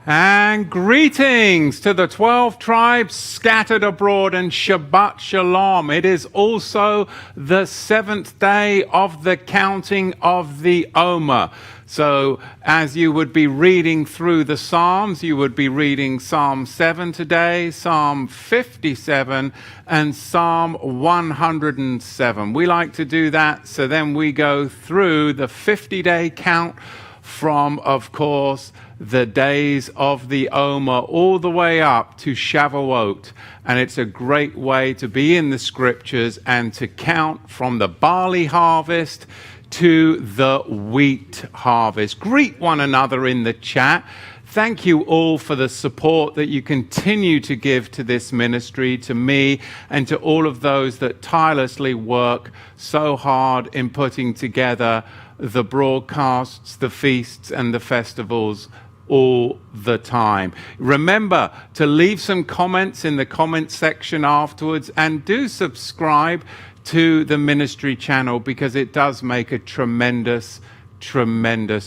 And greetings to the 12 tribes scattered abroad, and Shabbat Shalom. It is also the 7th day of the counting of the Omer. So as you would be reading through the Psalms, you would be reading Psalm 7 today, Psalm 57, and Psalm 107. We like to do that, so then we go through the 50-day count from, of course, the days of the Omer all the way up to Shavuot. And it's a great way to be in the scriptures and to count from the barley harvest to the wheat harvest. Greet one another in the chat. Thank you all for the support that you continue to give to this ministry, to me, and to all of those that tirelessly work so hard in putting together the broadcasts, the feasts, and the festivals all the time. Remember to leave some comments in the comment section afterwards, and do subscribe to the ministry channel because it does make a tremendous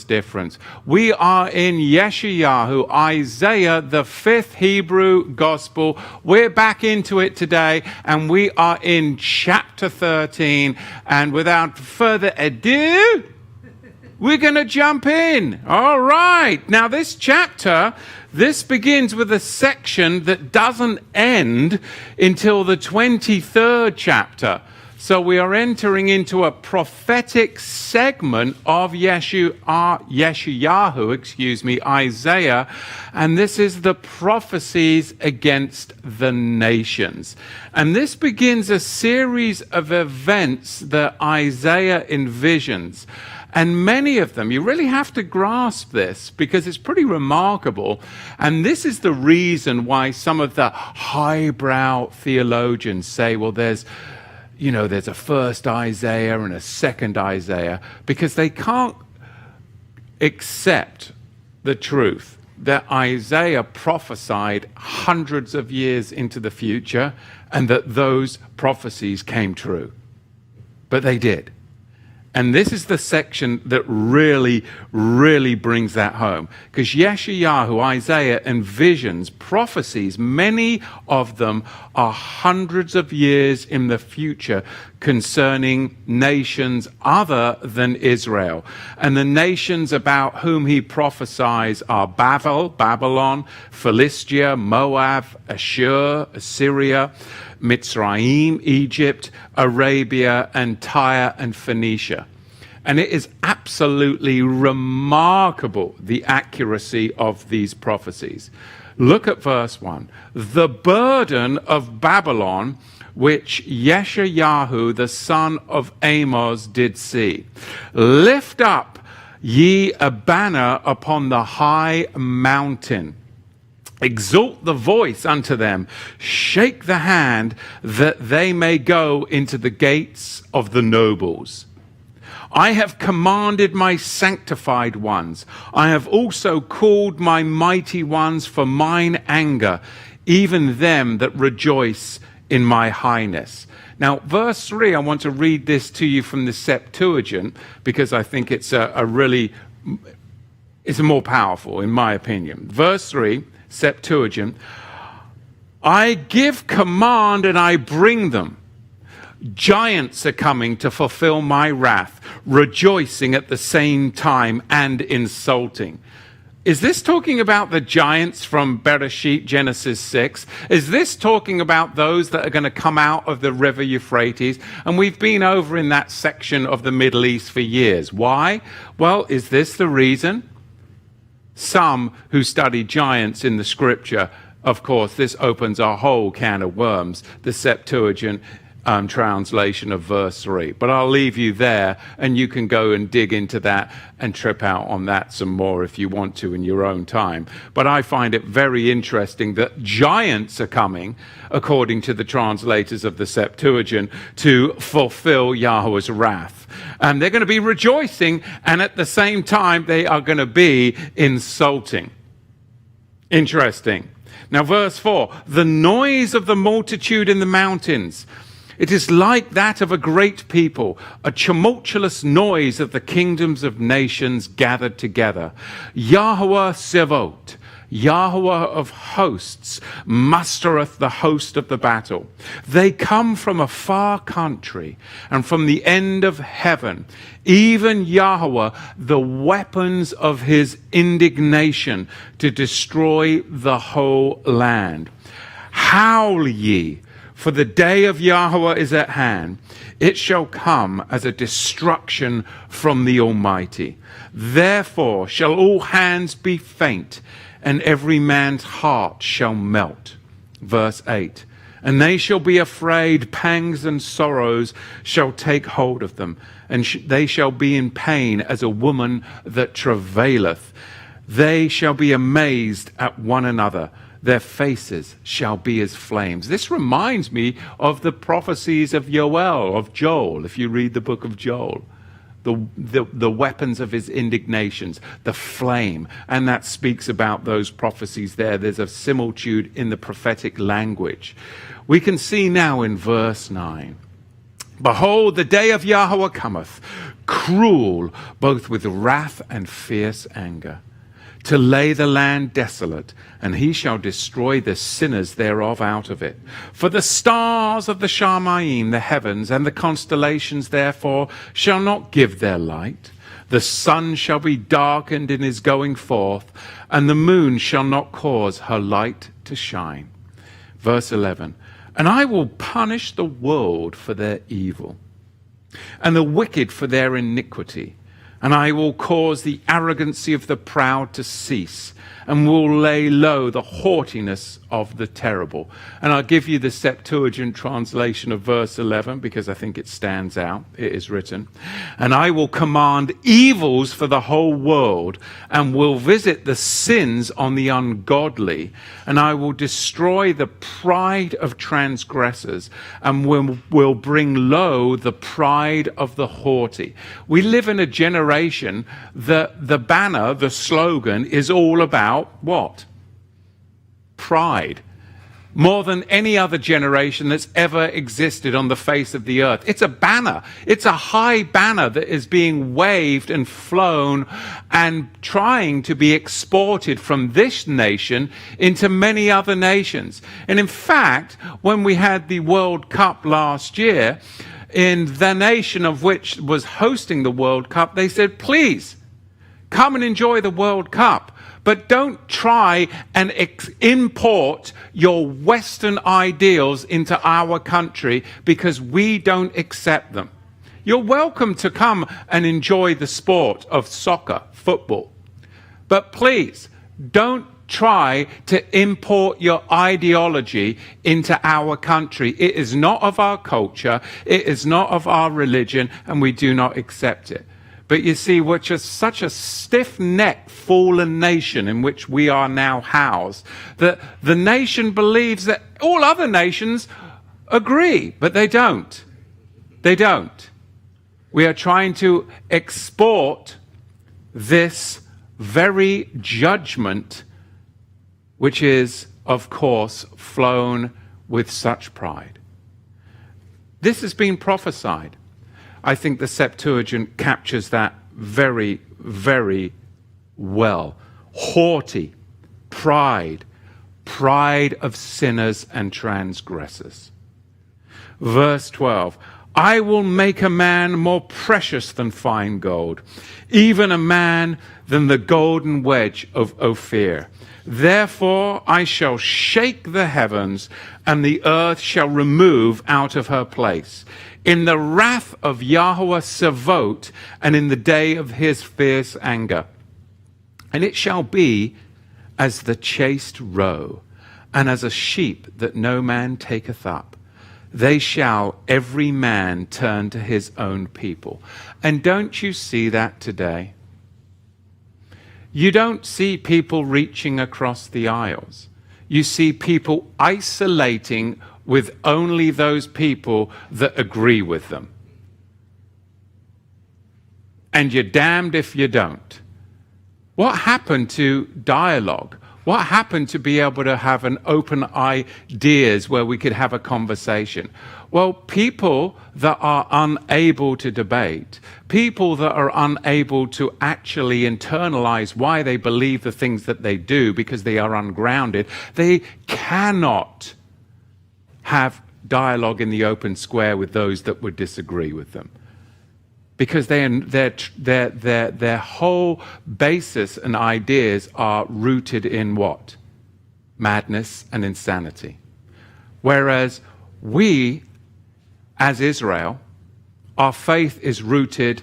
difference. We are in Yeshayahu, Isaiah, the 5th Hebrew gospel. We're back into it today, and we are in chapter 13. And without further ado, we're going to jump in. All right. Now, this chapter, this begins with a section that doesn't end until the 23rd chapter. So we are entering into a prophetic segment of Yeshayahu, Isaiah, and this is the prophecies against the nations. And this begins a series of events that Isaiah envisions. And many of them, you really have to grasp this because it's pretty remarkable. And this is the reason why some of the highbrow theologians say, well, there's a first Isaiah and a second Isaiah, because they can't accept the truth that Isaiah prophesied hundreds of years into the future and that those prophecies came true. But they did. And this is the section that really brings that home. Because Yeshayahu, Isaiah, envisions prophecies. Many of them are hundreds of years in the future concerning nations other than Israel. And the nations about whom he prophesies are Babylon, Philistia, Moab, Ashur, Assyria, Mitzrayim, Egypt, Arabia, and Tyre and Phoenicia. And it is absolutely remarkable, the accuracy of these prophecies. Look at verse 1. The burden of Babylon, which Yeshayahu, the son of Amos, did see. Lift up ye a banner upon the high mountain. Exalt the voice unto them, shake the hand, that they may go into the gates of the nobles. I have commanded my sanctified ones. I have also called my mighty ones for mine anger, even them that rejoice in my highness. Now, verse 3, I want to read this to you from the Septuagint, because I think it's it's more powerful, in my opinion. Verse 3, Septuagint, I give command and I bring them. Giants are coming to fulfill my wrath, rejoicing at the same time and insulting. Is this talking about the giants from Bereshit, Genesis 6? Is this talking about those that are going to come out of the river Euphrates? And we've been over in that section of the Middle East for years. Why? Well, is this the reason? Some who study giants in the scripture, of course, this opens a whole can of worms, the Septuagint translation of verse 3. But I'll leave you there, and you can go and dig into that and trip out on that some more if you want to in your own time. But I find it very interesting that giants are coming, according to the translators of the Septuagint, to fulfill Yahweh's wrath. And they're going to be rejoicing, and at the same time, they are going to be insulting. Interesting. Now, verse 4, the noise of the multitude in the mountains. It is like that of a great people, a tumultuous noise of the kingdoms of nations gathered together. Yahweh Sevot, Yahweh of hosts mustereth the host of the battle. They come from a far country and from the end of heaven, even Yahweh, the weapons of his indignation to destroy the whole land. Howl ye, for the day of Yahweh is at hand. It shall come as a destruction from the Almighty. Therefore shall all hands be faint, and every man's heart shall melt. Verse 8. And they shall be afraid, pangs and sorrows shall take hold of them, and they shall be in pain as a woman that travaileth. They shall be amazed at one another. Their faces shall be as flames. This reminds me of the prophecies of Joel, if you read the book of Joel. The weapons of his indignations, the flame. And that speaks about those prophecies there. There's a similitude in the prophetic language. We can see now in verse 9. Behold, the day of Yahweh cometh, cruel, both with wrath and fierce anger, to lay the land desolate, and he shall destroy the sinners thereof out of it. For the stars of the Shamayim, the heavens, and the constellations therefore shall not give their light. The sun shall be darkened in his going forth, and the moon shall not cause her light to shine. Verse 11. And I will punish the world for their evil, and the wicked for their iniquity. And I will cause the arrogancy of the proud to cease, and will lay low the haughtiness of the terrible. And I'll give you the Septuagint translation of verse 11, because I think it stands out. It is written, and I will command evils for the whole world, and will visit the sins on the ungodly. And I will destroy the pride of transgressors, and will bring low the pride of the haughty. We live in a generation that the banner, the slogan, is all about what? Pride. More than any other generation that's ever existed on the face of the earth. It's a banner. It's a high banner that is being waved and flown and trying to be exported from this nation into many other nations. And in fact, when we had the World Cup last year, in the nation of which was hosting the World Cup, they said, please, come and enjoy the World Cup. But don't try and import your Western ideals into our country, because we don't accept them. You're welcome to come and enjoy the sport of soccer, football. But please, don't try to import your ideology into our country. It is not of our culture. It is not of our religion, and we do not accept it. But you see, we're just such a stiff-necked, fallen nation in which we are now housed, that the nation believes that all other nations agree, but they don't. They don't. We are trying to export this very judgment, which is, of course, flown with such pride. This has been prophesied. I think the Septuagint captures that very, very well. Haughty, pride of sinners and transgressors. Verse 12, I will make a man more precious than fine gold, even a man than the golden wedge of Ophir. Therefore I shall shake the heavens, and the earth shall remove out of her place. In the wrath of Yahweh Savot, and in the day of his fierce anger. And it shall be as the chased roe, and as a sheep that no man taketh up. They shall every man turn to his own people. And don't you see that today? You don't see people reaching across the aisles. You see people isolating with only those people that agree with them. And you're damned if you don't. What happened to dialogue? What happened to be able to have an open ideas where we could have a conversation? Well, people that are unable to debate, people that are unable to actually internalize why they believe the things that they do because they are ungrounded, they cannot have dialogue in the open square with those that would disagree with them. Because their whole basis and ideas are rooted in what? Madness and insanity. Whereas we, as Israel, our faith is rooted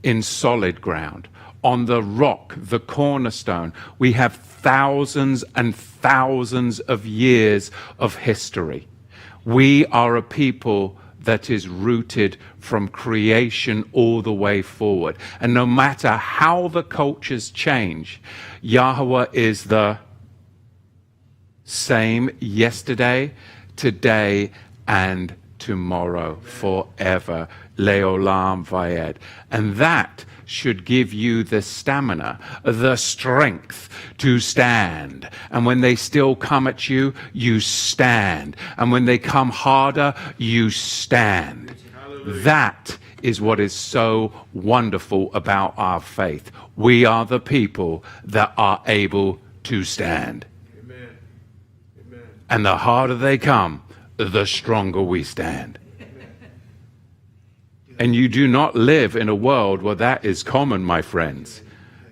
in solid ground, on the rock, the cornerstone. We have thousands and thousands of years of history. We are a people that is rooted from creation all the way forward. And no matter how the cultures change, Yahweh is the same yesterday, today, and tomorrow, forever. Leolam Vayed. And that should give you the stamina, the strength to stand. And when they still come at you, you stand. And when they come harder, you stand. Hallelujah. That is what is so wonderful about our faith. We are the people that are able to stand. Amen. Amen. And the harder they come, the stronger we stand. And you do not live in a world where that is common, my friends.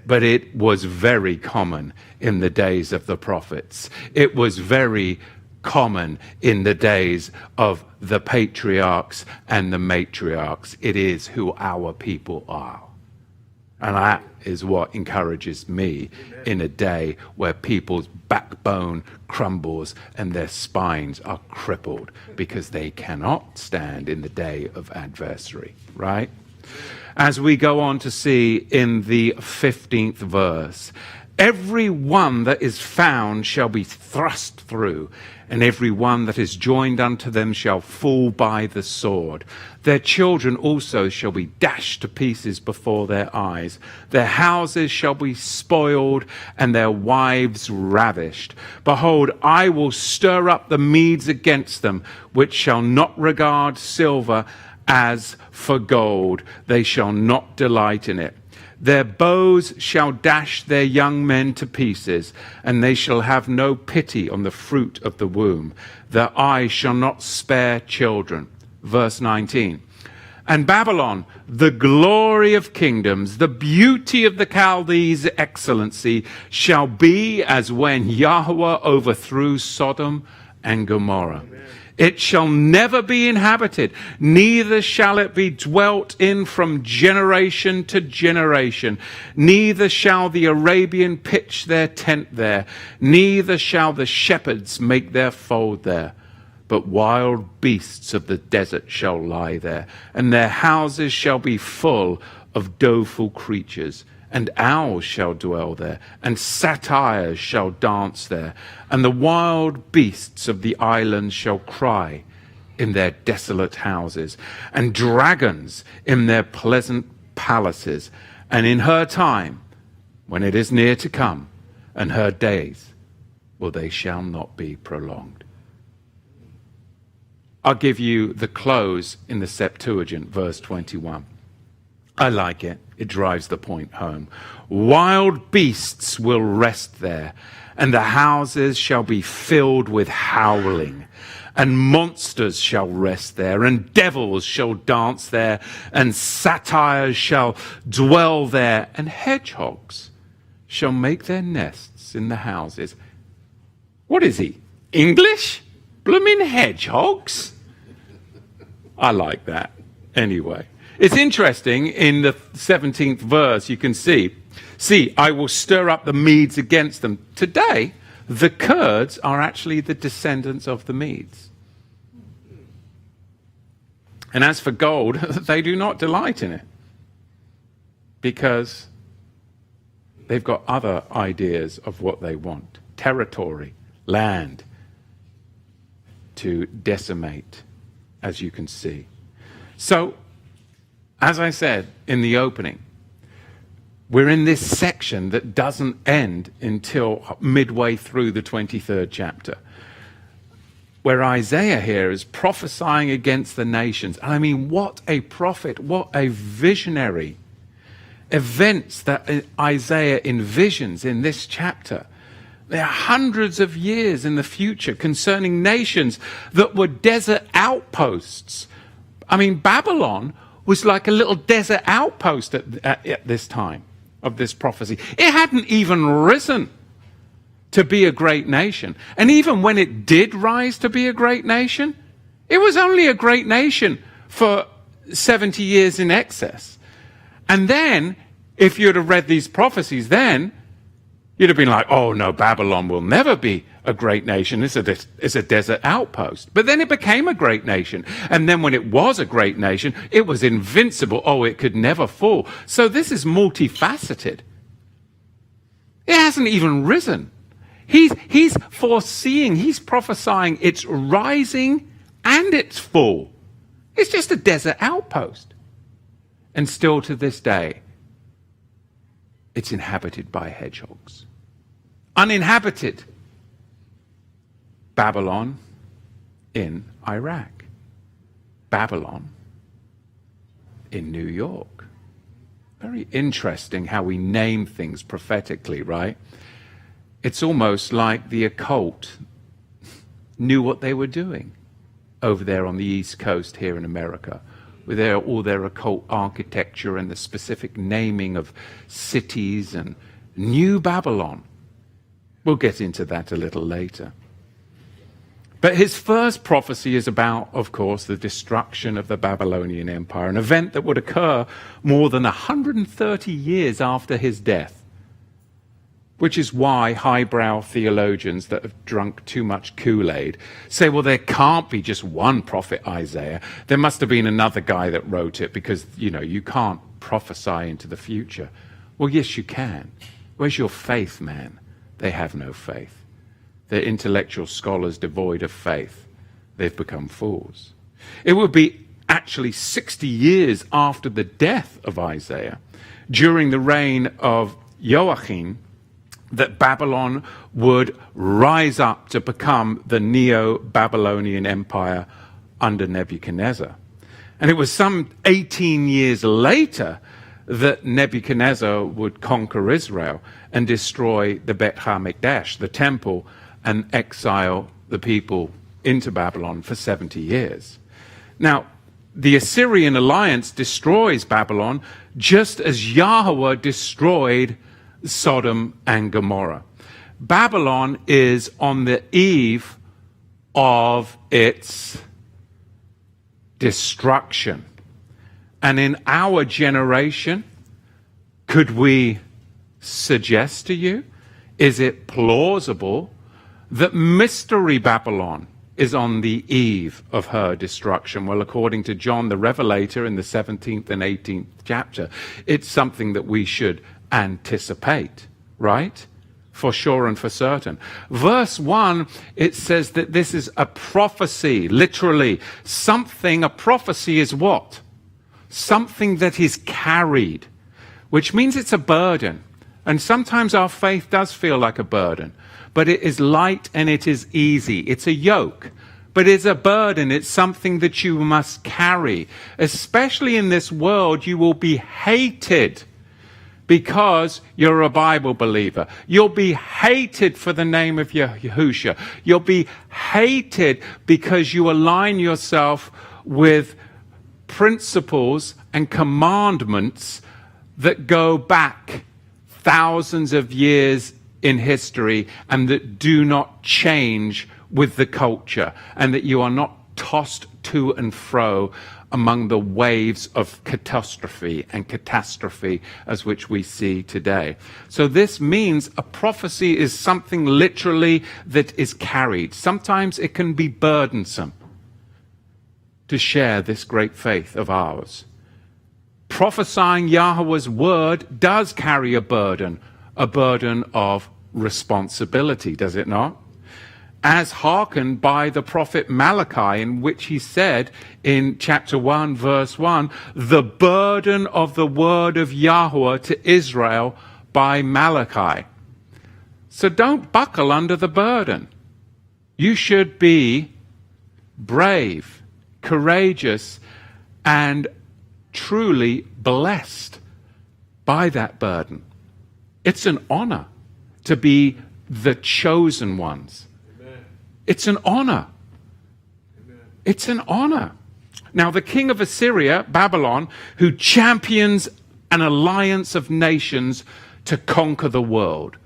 But it was very common in the days of the prophets. It was very common in the days of the patriarchs and the matriarchs. It is who our people are. And that is what encourages me in a day where people's backbone crumbles and their spines are crippled because they cannot stand in the day of adversary, right? As we go on to see in the 15th verse, every one that is found shall be thrust through, and every one that is joined unto them shall fall by the sword. Their children also shall be dashed to pieces before their eyes. Their houses shall be spoiled, and their wives ravished. Behold, I will stir up the Medes against them, which shall not regard silver as for gold. They shall not delight in it. Their bows shall dash their young men to pieces, and they shall have no pity on the fruit of the womb. Their eyes shall not spare children. Verse 19. And Babylon, the glory of kingdoms, the beauty of the Chaldees' excellency, shall be as when Yahweh overthrew Sodom and Gomorrah. Amen. It shall never be inhabited, neither shall it be dwelt in from generation to generation. Neither shall the Arabian pitch their tent there, neither shall the shepherds make their fold there. But wild beasts of the desert shall lie there, and their houses shall be full of doleful creatures. And owls shall dwell there, and satyrs shall dance there, and the wild beasts of the islands shall cry in their desolate houses, and dragons in their pleasant palaces. And in her time, when it is near to come, and her days, well, they shall not be prolonged. I'll give you the close in the Septuagint, verse 21. I like it. It drives the point home. Wild beasts will rest there, and the houses shall be filled with howling, and monsters shall rest there, and devils shall dance there, and satyrs shall dwell there, and hedgehogs shall make their nests in the houses. What is he? English? Blooming hedgehogs? I like that. Anyway. It's interesting, in the 17th verse, you can see, I will stir up the Medes against them. Today, the Kurds are actually the descendants of the Medes. And as for gold, they do not delight in it, because they've got other ideas of what they want. Territory, land, to decimate, as you can see. So, as I said in the opening, We're in this section that doesn't end until midway through the 23rd chapter, where Isaiah here is prophesying against the nations. And I mean, what a prophet, what a visionary. Events that Isaiah envisions in this chapter. There are hundreds of years in the future concerning nations that were desert outposts. I mean, Babylon was like a little desert outpost at this time of this prophecy. It hadn't even risen to be a great nation. And even when it did rise to be a great nation, it was only a great nation for 70 years in excess. And then, if you'd have read these prophecies then, you'd have been like, oh no, Babylon will never be a great nation. It's a desert outpost. But then it became a great nation. And then when it was a great nation, it was invincible. Oh, it could never fall. So this is multifaceted. It hasn't even risen. He's foreseeing, he's prophesying its rising and its fall. It's just a desert outpost. And still to this day, it's inhabited by hedgehogs. Uninhabited. Babylon in Iraq. Babylon in New York. Very interesting how we name things prophetically, right? It's almost like the occult knew what they were doing over there on the East Coast here in America, with all their occult architecture and the specific naming of cities and New Babylon. We'll get into that a little later. But his first prophecy is about, of course, the destruction of the Babylonian Empire, an event that would occur more than 130 years after his death, which is why highbrow theologians that have drunk too much Kool-Aid say, well, there can't be just one prophet Isaiah. There must have been another guy that wrote it because, you can't prophesy into the future. Well, yes, you can. Where's your faith, man? They have no faith. They're intellectual scholars devoid of faith. They've become fools. It would be actually 60 years after the death of Isaiah, during the reign of Joachim, that Babylon would rise up to become the Neo-Babylonian Empire under Nebuchadnezzar. And it was some 18 years later that Nebuchadnezzar would conquer Israel and destroy the Beit HaMikdash, the temple, and exile the people into Babylon for 70 years. Now, the Assyrian alliance destroys Babylon just as Yahweh destroyed Sodom and Gomorrah. Babylon is on the eve of its destruction. And in our generation, could we suggest to you, is it plausible that Mystery Babylon is on the eve of her destruction? Well, according to John the Revelator in the 17th and 18th chapter, it's something that we should anticipate, right? For sure and for certain. Verse 1, it says that this is a prophecy, literally. A prophecy is what? Something that is carried, which means it's a burden. And sometimes our faith does feel like a burden, but it is light and it is easy. It's a yoke, but it's a burden. It's something that you must carry. Especially in this world, you will be hated because you're a Bible believer. You'll be hated for the name of Yahushua. You'll be hated because you align yourself with principles and commandments that go back thousands of years in history and that do not change with the culture, and that you are not tossed to and fro among the waves of catastrophe as which we see today. So this means a prophecy is something literally that is carried. Sometimes it can be burdensome to share this great faith of ours. Prophesying Yahweh's word does carry a burden of responsibility, does it not? as hearkened by the prophet Malachi, in which he said in chapter 1, verse 1, the burden of the word of Yahweh to Israel by Malachi. So don't buckle under the burden. You should be brave, courageous, and truly blessed by that burden. It's an honor to be the chosen ones. Amen. It's an honor. Amen. It's an honor. Now, the king of Assyria, Babylon, who champions an alliance of nations to conquer the world.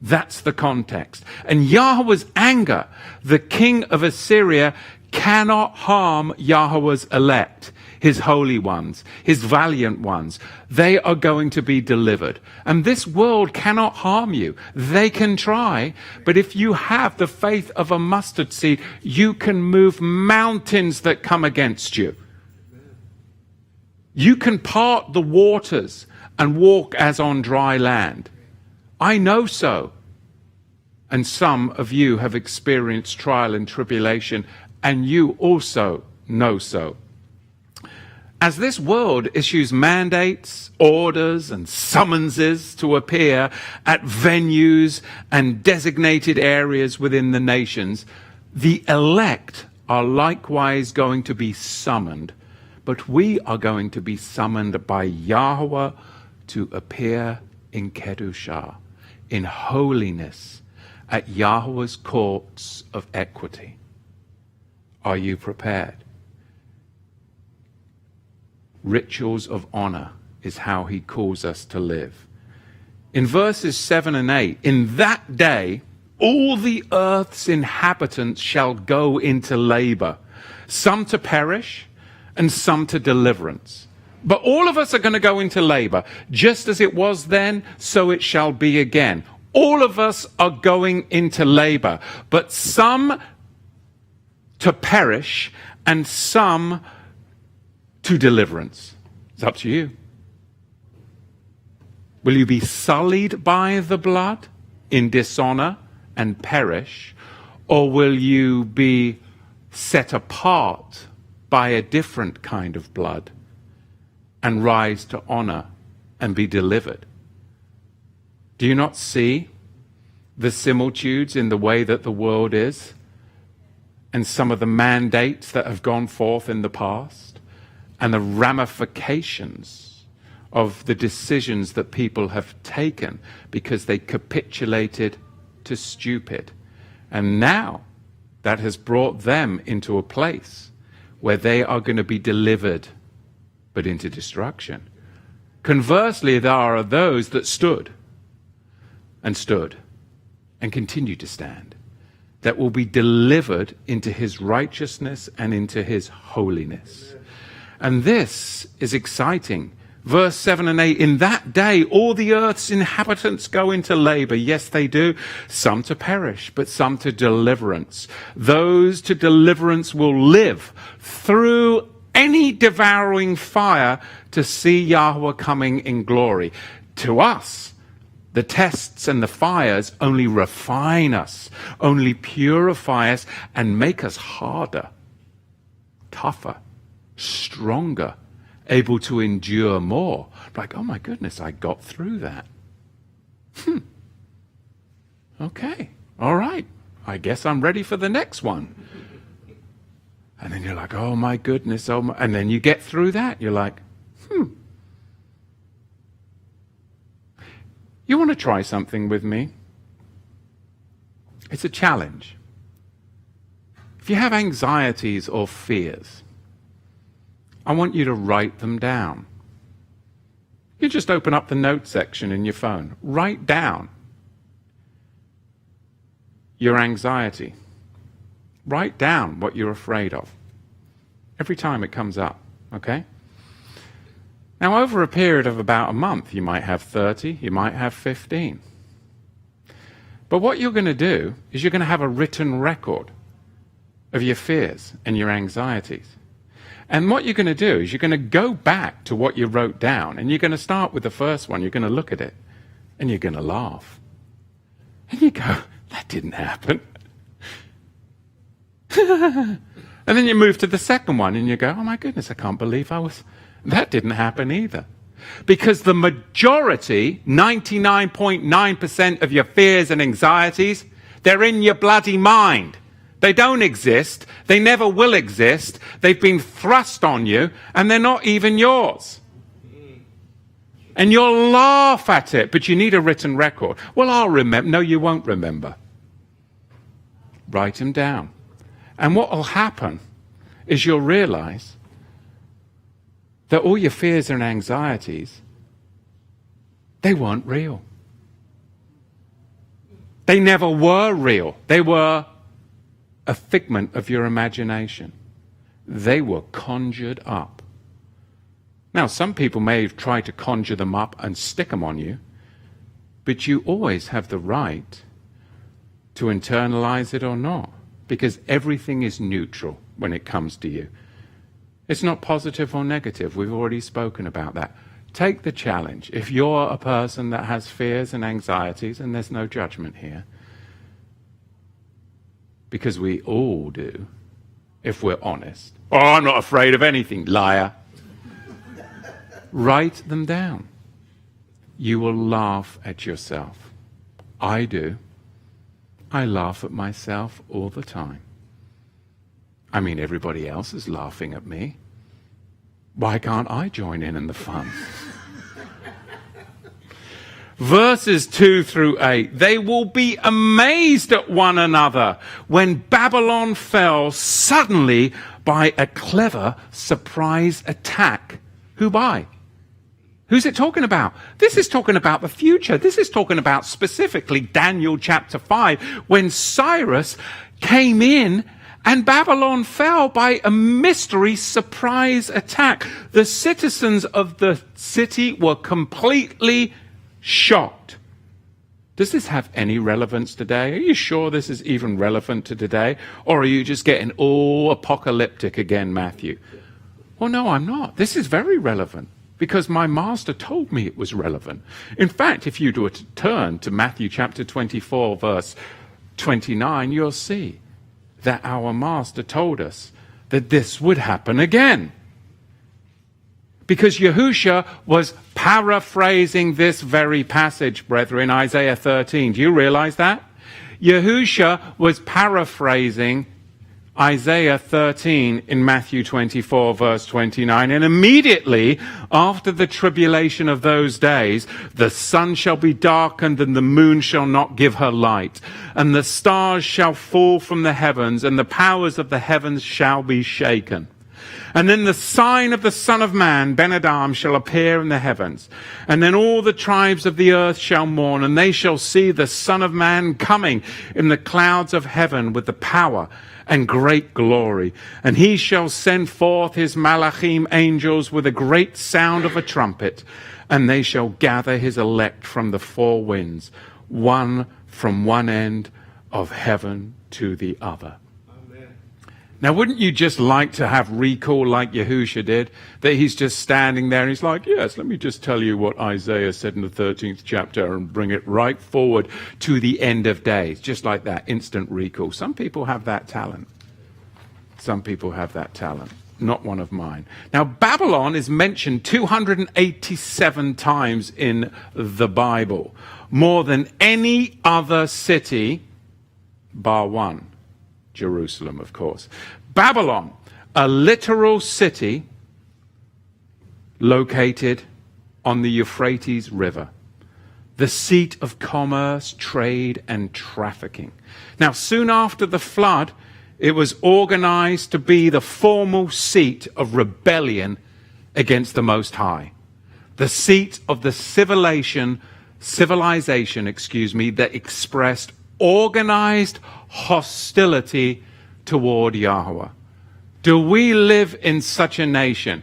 That's the context. And Yahweh's anger, the king of Assyria cannot harm Yahweh's elect, his holy ones, his valiant ones. They are going to be delivered. And this world cannot harm you. They can try, but if you have the faith of a mustard seed, you can move mountains that come against you. You can part the waters and walk as on dry land. I know so. And some of you have experienced trial and tribulation, and you also know so. As this world issues mandates, orders, and summonses to appear at venues and designated areas within the nations, the elect are likewise going to be summoned, but we are going to be summoned by Yahweh to appear in Kedushah, in holiness, at Yahweh's courts of equity. Are you prepared? Rituals of honor is how he calls us to live. In verses 7 and 8, in that day, all the earth's inhabitants shall go into labor, some to perish and some to deliverance. But all of us are going to go into labor. Just as it was then, so it shall be again. All of us are going into labor, but some to perish and some to deliverance. It's up to you. Will you be sullied by the blood in dishonor and perish, or will you be set apart by a different kind of blood and rise to honor and be delivered? Do you not see the similitudes in the way that the world is and some of the mandates that have gone forth in the past and the ramifications of the decisions that people have taken because they capitulated to stupid? And now that has brought them into a place where they are going to be delivered, but into destruction. Conversely, there are those that stood and continue to stand, that will be delivered into his righteousness and into his holiness. And this is exciting. Verse 7 and 8, in that day all the earth's inhabitants go into labor. Yes, they do. Some to perish, but some to deliverance. Those to deliverance will live through any devouring fire to see Yahweh coming in glory. To us, the tests and the fires only refine us, only purify us, and make us harder, tougher, stronger, able to endure more. Like, oh my goodness, I got through that. Okay, all right. I guess I'm ready for the next one. And then you're like, oh my goodness, oh my, and then you get through that. You're like, You want to try something with me? It's a challenge. If you have anxieties or fears, I want you to write them down. You just open up the notes section in your phone. Write down your anxiety. Write down what you're afraid of. Every time it comes up, okay? Now, over a period of about a month, you might have 30, you might have 15. But what you're going to do is you're going to have a written record of your fears and your anxieties. And what you're going to do is you're going to go back to what you wrote down, and you're going to start with the first one. You're going to look at it, and you're going to laugh. And you go, that didn't happen. And then you move to the second one and you go, oh my goodness, I can't believe that didn't happen either. Because the majority, 99.9% of your fears and anxieties, they're in your bloody mind. They don't exist. They never will exist. They've been thrust on you and they're not even yours. And you'll laugh at it, but you need a written record. Well, I'll remember. No, you won't remember. Write them down. And what will happen is you'll realize that all your fears and anxieties, they weren't real. They never were real. They were a figment of your imagination. They were conjured up. Now, some people may have tried to conjure them up and stick them on you, but you always have the right to internalize it or not, because everything is neutral when it comes to you. It's not positive or negative. We've already spoken about that. Take the challenge. If you're a person that has fears and anxieties, and there's no judgment here, because we all do, if we're honest. Oh, I'm not afraid of anything, liar. Write them down. You will laugh at yourself. I do. I laugh at myself all the time. I mean, everybody else is laughing at me. Why can't I join in the fun? Verses 2 through 8. They will be amazed at one another when Babylon fell suddenly by a clever surprise attack. Who by? Who's it talking about? This is talking about the future. This is talking about specifically Daniel chapter 5, when Cyrus came in and Babylon fell by a mystery surprise attack. The citizens of the city were completely shocked. Does this have any relevance today? Are you sure this is even relevant to today? Or are you just getting all apocalyptic again, Matthew? Well, no, I'm not. This is very relevant because my master told me it was relevant. In fact, if you were to turn to Matthew chapter 24, verse 29, you'll see that our master told us that this would happen again. Because Yahusha was paraphrasing this very passage, brethren, Isaiah 13. Do you realize that? Yahusha was paraphrasing Isaiah 13 in Matthew 24, verse 29. And immediately after the tribulation of those days, the sun shall be darkened and the moon shall not give her light. And the stars shall fall from the heavens and the powers of the heavens shall be shaken. And then the sign of the Son of Man, Ben-Adam, shall appear in the heavens. And then all the tribes of the earth shall mourn, and they shall see the Son of Man coming in the clouds of heaven with the power and great glory. And he shall send forth his malachim angels with a great sound of a trumpet, and they shall gather his elect from the four winds, one from one end of heaven to the other. Now, wouldn't you just like to have recall like Yahusha did? That he's just standing there and he's like, yes, let me just tell you what Isaiah said in the 13th chapter and bring it right forward to the end of days. Just like that, instant recall. Some people have that talent. Some people have that talent. Not one of mine. Now, Babylon is mentioned 287 times in the Bible. More than any other city, bar one. Jerusalem, of course. Babylon, a literal city located on the Euphrates River, the seat of commerce, trade, and trafficking. Now, soon after the flood, it was organized to be the formal seat of rebellion against the Most High, the seat of the civilization, that expressed organized hostility toward Yahweh. Do we live in such a nation?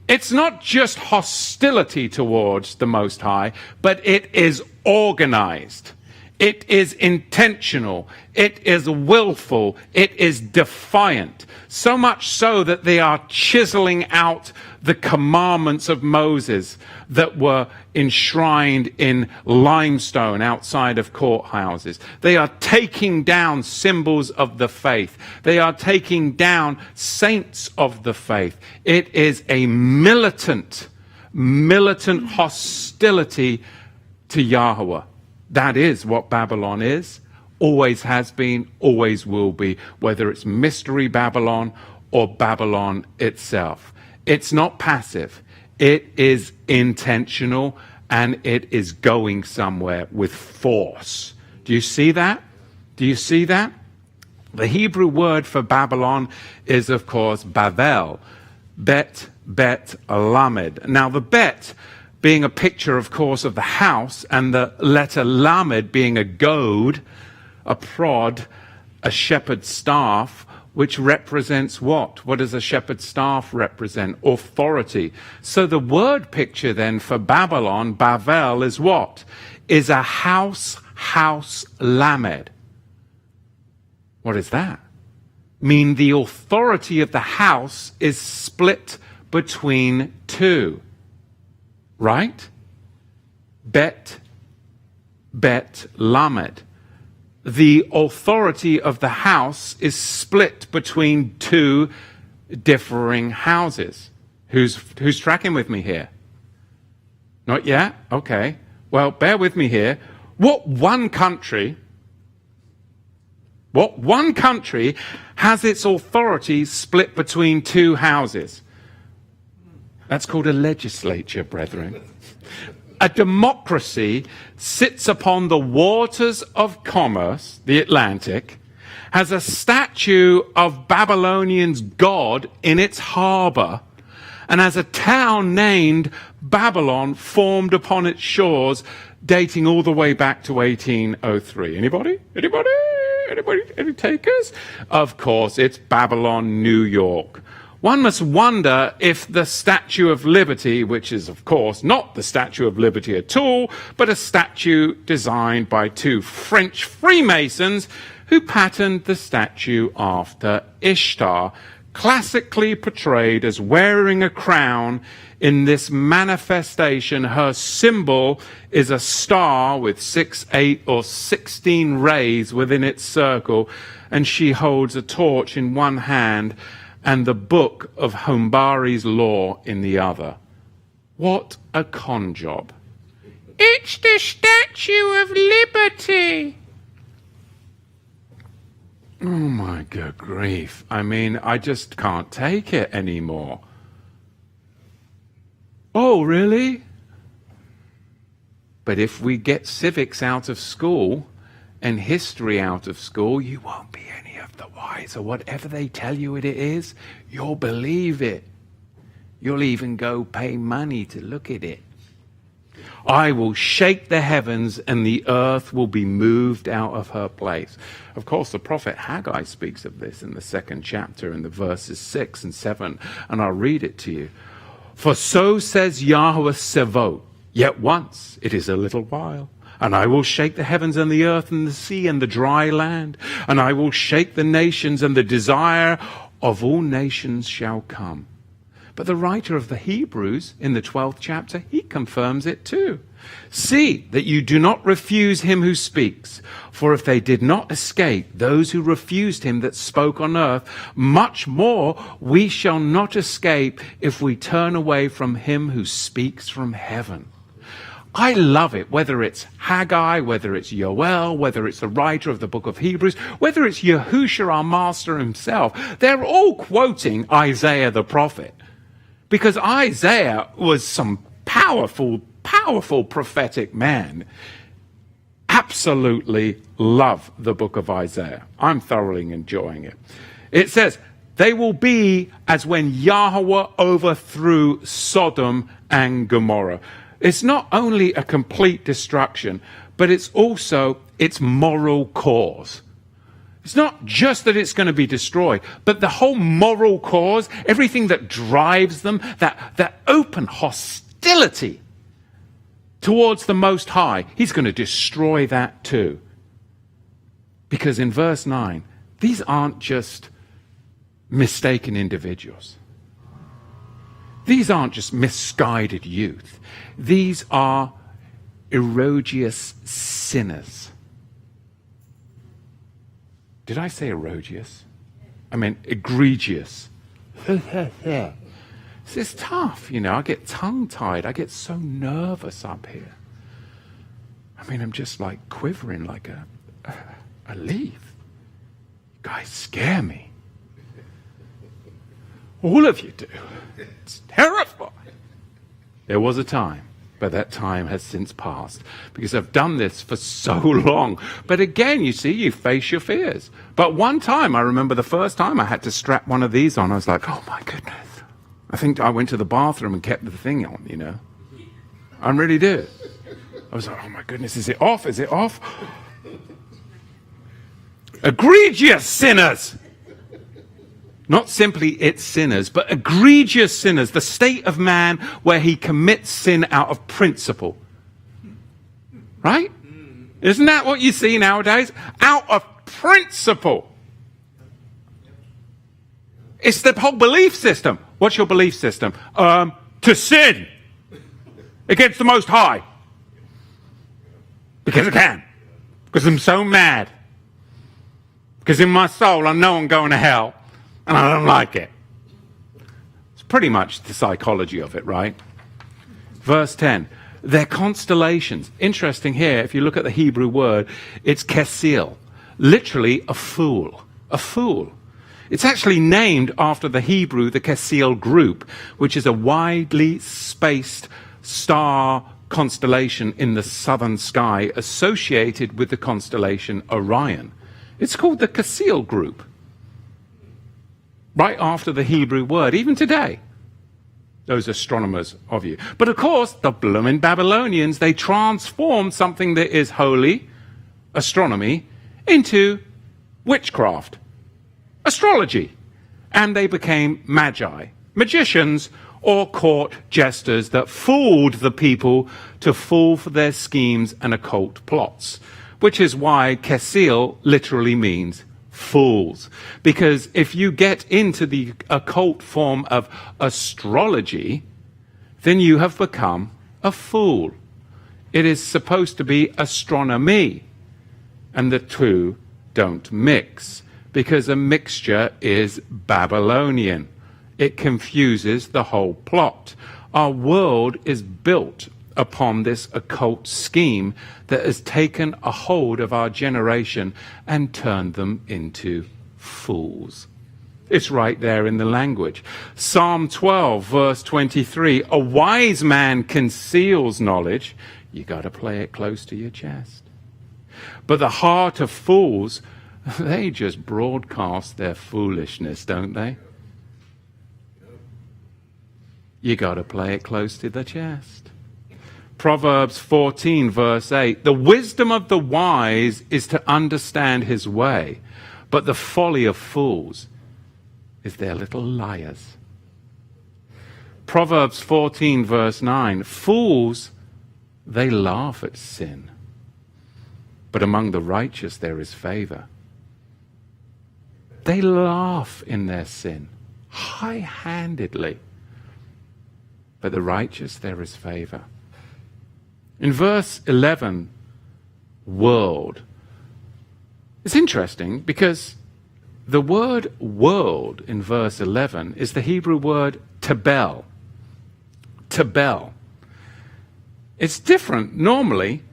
It's not just hostility towards the Most High, but it is organized. It is intentional. It is willful. It is defiant. So much so that they are chiseling out the commandments of Moses that were enshrined in limestone outside of courthouses. They are taking down symbols of the faith. They are taking down saints of the faith. It is a militant hostility to Yahweh. That is what Babylon is, always has been, always will be, whether it's Mystery Babylon or Babylon itself. It's not passive. It is intentional, and it is going somewhere with force. Do you see that? Do you see that? The Hebrew word for Babylon is, of course, Bavel, Bet Lamed. Now, the Bet being a picture, of course, of the house, and the letter Lamed being a goad, a prod, a shepherd's staff, which represents what? What does a shepherd's staff represent? Authority. So the word picture then for Babylon, Bavel, is what? Is a house Lamed. What is that? Mean the authority of the house is split between two. Right? Bet Lamed. The authority of the house is split between two differing houses. Who's tracking with me here? Not yet? Okay. Well, bear with me here. What one country has its authority split between two houses? That's called a legislature, brethren. A democracy sits upon the waters of commerce, the Atlantic, has a statue of Babylonian's god in its harbor, and has a town named Babylon formed upon its shores, dating all the way back to 1803. Anybody? Any takers? Of course, it's Babylon, New York. One must wonder if the Statue of Liberty, which is, of course, not the Statue of Liberty at all, but a statue designed by two French Freemasons who patterned the statue after Ishtar, classically portrayed as wearing a crown. In this manifestation, her symbol is a star with 6, 8, or 16 rays within its circle, and she holds a torch in one hand and the book of Humbari's law in the other. What a con job. It's the Statue of Liberty. Oh my good grief. I mean, I just can't take it anymore. Oh, really? But if we get civics out of school and history out of school, you won't be any of the wiser. Whatever they tell you it is, you'll believe it. You'll even go pay money to look at it. I will shake the heavens and the earth will be moved out of her place. Of course, the prophet Haggai speaks of this in the 2nd chapter in the verses 6 and 7, and I'll read it to you. For so says Yahweh Sevot, yet once it is a little while, and I will shake the heavens and the earth and the sea and the dry land, and I will shake the nations, and the desire of all nations shall come. But the writer of the Hebrews in the 12th chapter, he confirms it too. See that you do not refuse him who speaks, for if they did not escape those who refused him that spoke on earth, much more we shall not escape if we turn away from him who speaks from heaven. I love it, whether it's Haggai, whether it's Yoel, whether it's the writer of the book of Hebrews, whether it's Yahusha, our master himself. They're all quoting Isaiah the prophet, because Isaiah was some powerful prophetic man. Absolutely love the book of Isaiah. I'm thoroughly enjoying it. It says, they will be as when Yahweh overthrew Sodom and Gomorrah. It's not only a complete destruction, but it's also its moral cause. It's not just that it's going to be destroyed, but the whole moral cause, everything that drives them, that open hostility towards the Most High, he's going to destroy that too. Because in verse 9, these aren't just mistaken individuals. These aren't just misguided youth. These are erroneous sinners. Did I say erroneous? I meant egregious. This is tough, you know. I get tongue-tied. I get so nervous up here. I mean, I'm just like quivering like a leaf. You guys scare me. All of you do. It's terrifying. There was a time, but that time has since passed because I've done this for so long. But again, you see, you face your fears. But one time, I remember the first time I had to strap one of these on, I was like, oh my goodness. I think I went to the bathroom and kept the thing on, you know. I really did. I was like, oh my goodness, is it off? Is it off? Egregious sinners. Not simply its sinners, but egregious sinners. The state of man where he commits sin out of principle. Right? Isn't that what you see nowadays? Out of principle. It's the whole belief system. What's your belief system? To sin against the Most High. Because I can. Because I'm so mad. Because in my soul I know I'm going to hell. And I don't like it. It's pretty much the psychology of it, right? Verse 10. They're constellations. Interesting here, if you look at the Hebrew word, it's kesil. Literally a fool. A fool. It's actually named after the Hebrew, the kesil group, which is a widely spaced star constellation in the southern sky associated with the constellation Orion. It's called the kesil group. Right after the Hebrew word, even today, those astronomers of you. But of course, the blooming Babylonians, they transformed something that is holy, astronomy, into witchcraft, astrology. And they became magi, magicians, or court jesters that fooled the people to fall for their schemes and occult plots, which is why Kesil literally means fools. Because if you get into the occult form of astrology, then you have become a fool. It is supposed to be astronomy, and the two don't mix, because a mixture is Babylonian. It confuses the whole plot. Our world is built upon this occult scheme that has taken a hold of our generation and turned them into fools. It's right there in the language. Psalm 12, verse 23, a wise man conceals knowledge. You got to play it close to your chest. But the heart of fools, they just broadcast their foolishness, don't they? You got to play it close to the chest. Proverbs 14, verse 8, the wisdom of the wise is to understand his way, but the folly of fools is their little liars. Proverbs 14, verse 9, fools, they laugh at sin, but among the righteous there is favor. They laugh in their sin, high-handedly, but the righteous there is favor. In verse 11, world. It's interesting because the word world in verse 11 is the Hebrew word tabel. Tabel. It's different normally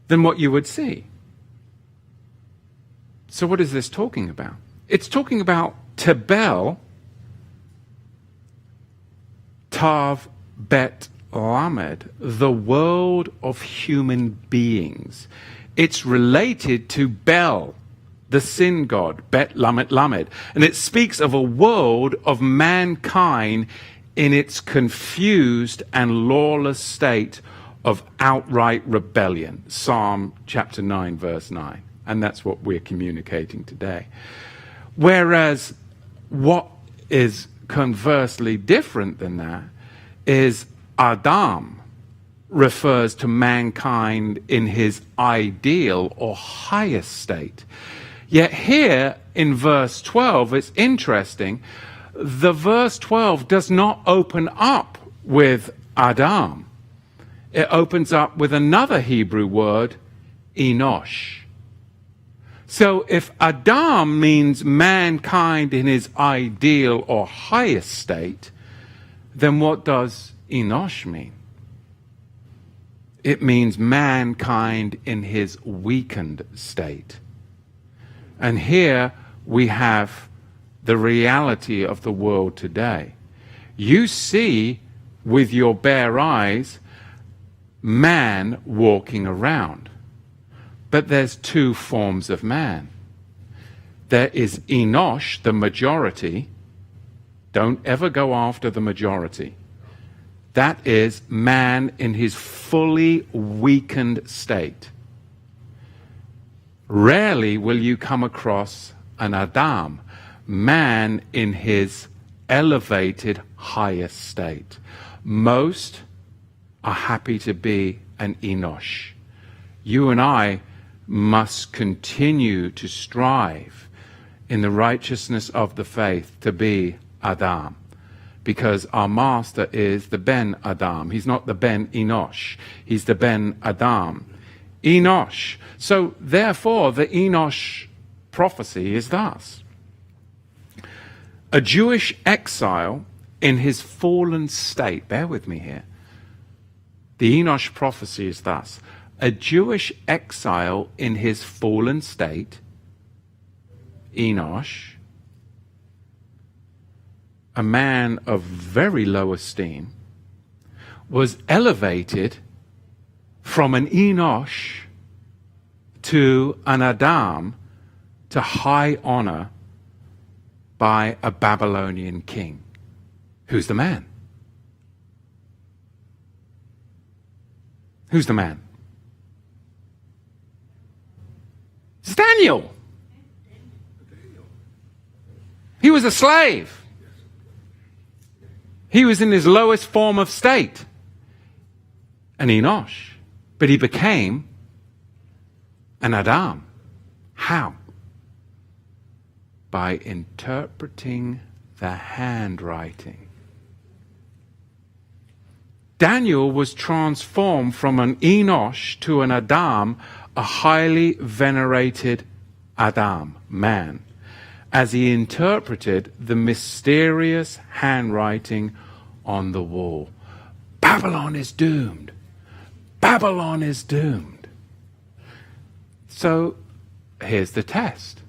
than what you would see. So what is this talking about? It's talking about tabel, tav bet lamed, the world of human beings. It's related to Bel, the sin god, bet lamed lamed. And it speaks of a world of mankind in its confused and lawless state of outright rebellion. Psalm chapter 9, verse 9. And that's what we're communicating today. Whereas what is conversely different than that is Adam, refers to mankind in his ideal or highest state. Yet here in verse 12, it's interesting, the verse 12 does not open up with Adam. It opens up with another Hebrew word, Enosh. So if Adam means mankind in his ideal or highest state, then what does Enosh mean? It means mankind in his weakened state. And here we have the reality of the world today. You see with your bare eyes man walking around. But there's two forms of man. There is Enosh, the majority. Don't ever go after the majority. That is man in his fully weakened state. Rarely will you come across an Adam, man in his elevated highest state. Most are happy to be an Enosh. You and I must continue to strive in the righteousness of the faith to be Adam, because our master is the Ben Adam. He's not the Ben Enosh. He's the Ben Adam. Enosh. So therefore the Enosh prophecy is thus: a Jewish exile in his fallen state. Bear with me here. The Enosh prophecy is thus: a Jewish exile in his fallen state, Enosh, a man of very low esteem, was elevated from an Enosh to an Adam to high honor by a Babylonian king. Who's the man? Who's the man? It's Daniel. He was a slave. He was in his lowest form of state, an Enosh. But he became an Adam. How? By interpreting the handwriting. Daniel was transformed from an Enosh to an Adam, a highly venerated Adam, man, as he interpreted the mysterious handwriting on the wall. Babylon is doomed. Babylon is doomed. So here's the test.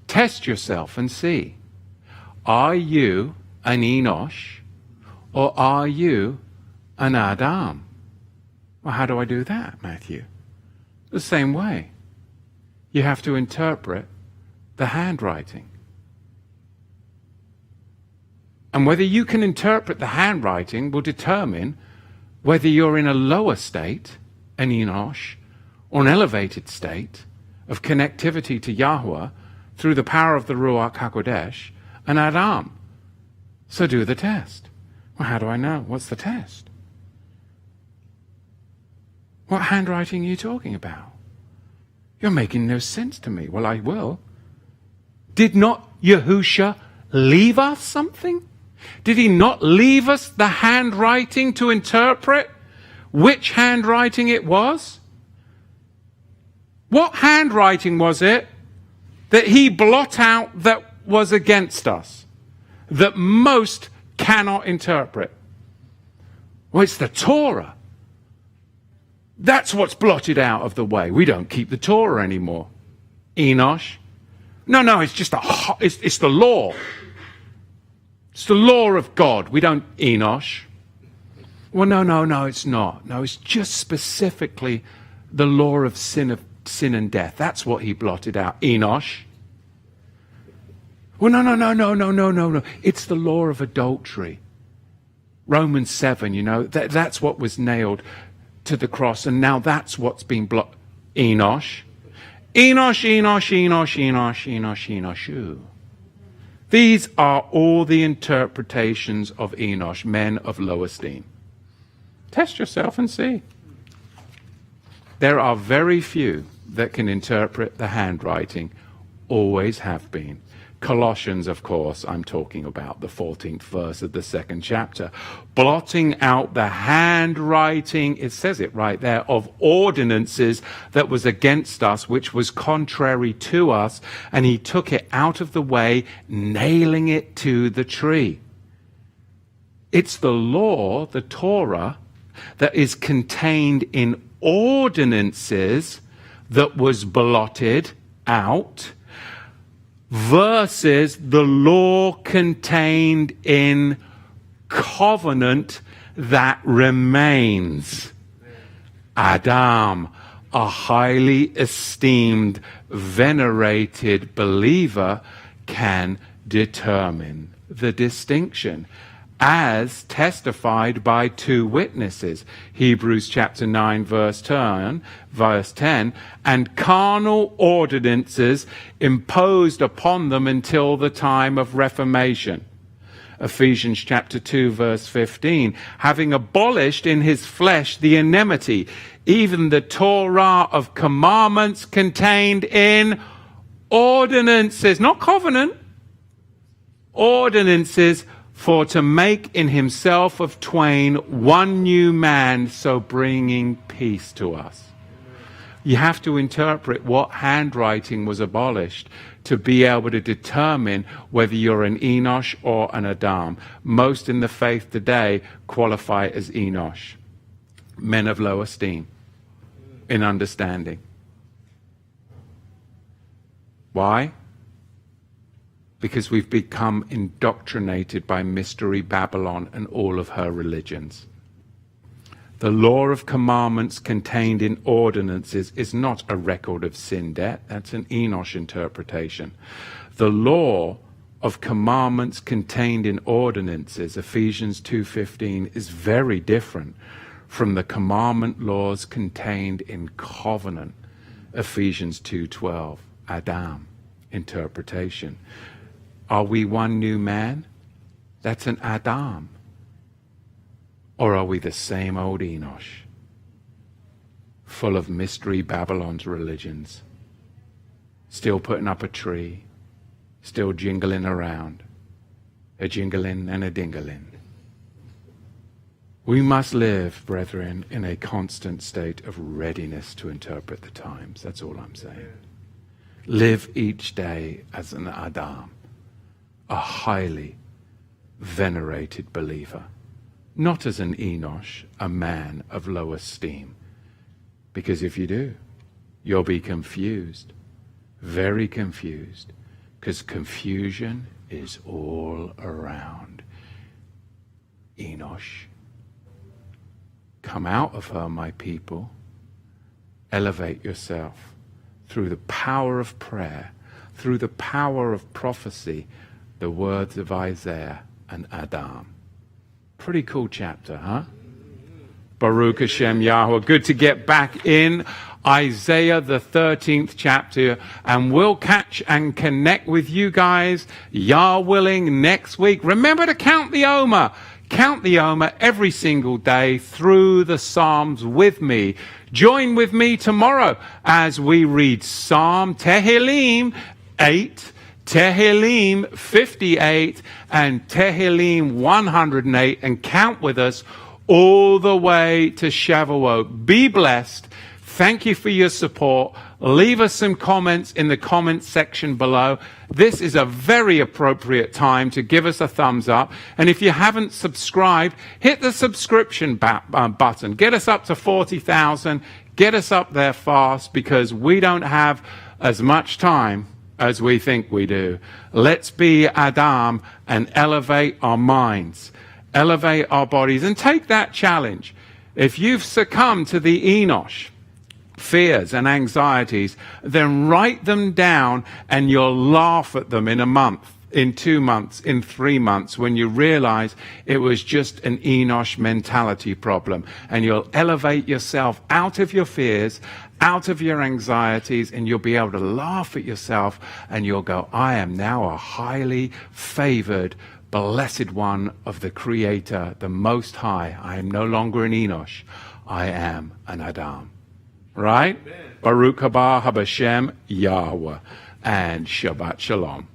Test yourself and see. Are you an Enosh or are you an Adam? Well, how do I do that, Matthew? The same way. You have to interpret the handwriting. And whether you can interpret the handwriting will determine whether you're in a lower state, an Enosh, or an elevated state of connectivity to Yahweh through the power of the Ruach HaKodesh, an Adam. So do the test. Well, how do I know? What's the test? What handwriting are you talking about? You're making no sense to me. Well, I will. Did not Yahusha leave us something? Did he not leave us the handwriting to interpret which handwriting it was? What handwriting was it that he blot out that was against us, that most cannot interpret? Well, it's the Torah. That's what's blotted out of the way. We don't keep the Torah anymore. Enosh. No, it's just it's the law. It's the law of God. We don't Enosh. Well, no, it's not. No, it's just specifically the law of sin and death. That's what he blotted out. Enosh. Well, no. It's the law of adultery. Romans 7, that's what was nailed to the cross, and now that's what's been blotted. Enosh. Enosh. These are all the interpretations of Enosh, men of low esteem. Test yourself and see. There are very few that can interpret the handwriting, always have been. Colossians, of course, I'm talking about the 14th verse of the 2nd chapter. Blotting out the handwriting, it says it right there, of ordinances that was against us, which was contrary to us, and he took it out of the way, nailing it to the tree. It's the law, the Torah, that is contained in ordinances that was blotted out, versus the law contained in covenant that remains. Adam, a highly esteemed, venerated believer, can determine the distinction, as testified by two witnesses. Hebrews chapter 9 verse 10, and carnal ordinances imposed upon them until the time of Reformation. Ephesians chapter 2 verse 15, having abolished in his flesh the enmity, even the Torah of commandments contained in ordinances, not covenant, ordinances, for to make in himself of twain one new man, so bringing peace to us. You have to interpret what handwriting was abolished to be able to determine whether you're an Enosh or an Adam. Most in the faith today qualify as Enosh, men of low esteem in understanding. Why? Because we've become indoctrinated by Mystery Babylon and all of her religions. The law of commandments contained in ordinances is not a record of sin debt. That's an Enosh interpretation. The law of commandments contained in ordinances, Ephesians 2:15, is very different from the commandment laws contained in covenant, Ephesians 2:12, Adam interpretation. Are we one new man? That's an Adam. Or are we the same old Enosh, full of Mystery Babylon's religions, still putting up a tree, still jingling around, a jingling and a dingling? We must live, brethren, in a constant state of readiness to interpret the times. That's all I'm saying. Live each day as an Adam, a highly venerated believer, not as an Enosh, a man of low esteem. Because if you do, you'll be confused, very confused, because confusion is all around. Enosh, come out of her, my people. Elevate yourself through the power of prayer, through the power of prophecy, the words of Isaiah and Adam. Pretty cool chapter, huh? Baruch Hashem Yahweh. Good to get back in Isaiah, the 13th chapter, and we'll catch and connect with you guys, Yah willing, next week. Remember to count the Omer. Count the Omer every single day through the Psalms with me. Join with me tomorrow as we read Psalm Tehillim 8, Tehillim 58, and Tehillim 108, and count with us all the way to Shavuot. Be blessed. Thank you for your support. Leave us some comments in the comments section below. This is a very appropriate time to give us a thumbs up. And if you haven't subscribed, hit the subscription button. Get us up to 40,000. Get us up there fast, because we don't have as much time as we think we do. Let's be Adam and elevate our minds, elevate our bodies, and take that challenge. If you've succumbed to the Enosh fears and anxieties, then write them down, and you'll laugh at them in a month, in 2 months, in 3 months, when you realize it was just an Enosh mentality problem. And you'll elevate yourself out of your fears, out of your anxieties, and you'll be able to laugh at yourself, and you'll go, I am now a highly favored Blessed one of the Creator, the Most High. I am no longer an Enosh. I am an Adam. Right? Amen. Baruch haba Habashem Yahweh. And Shabbat Shalom.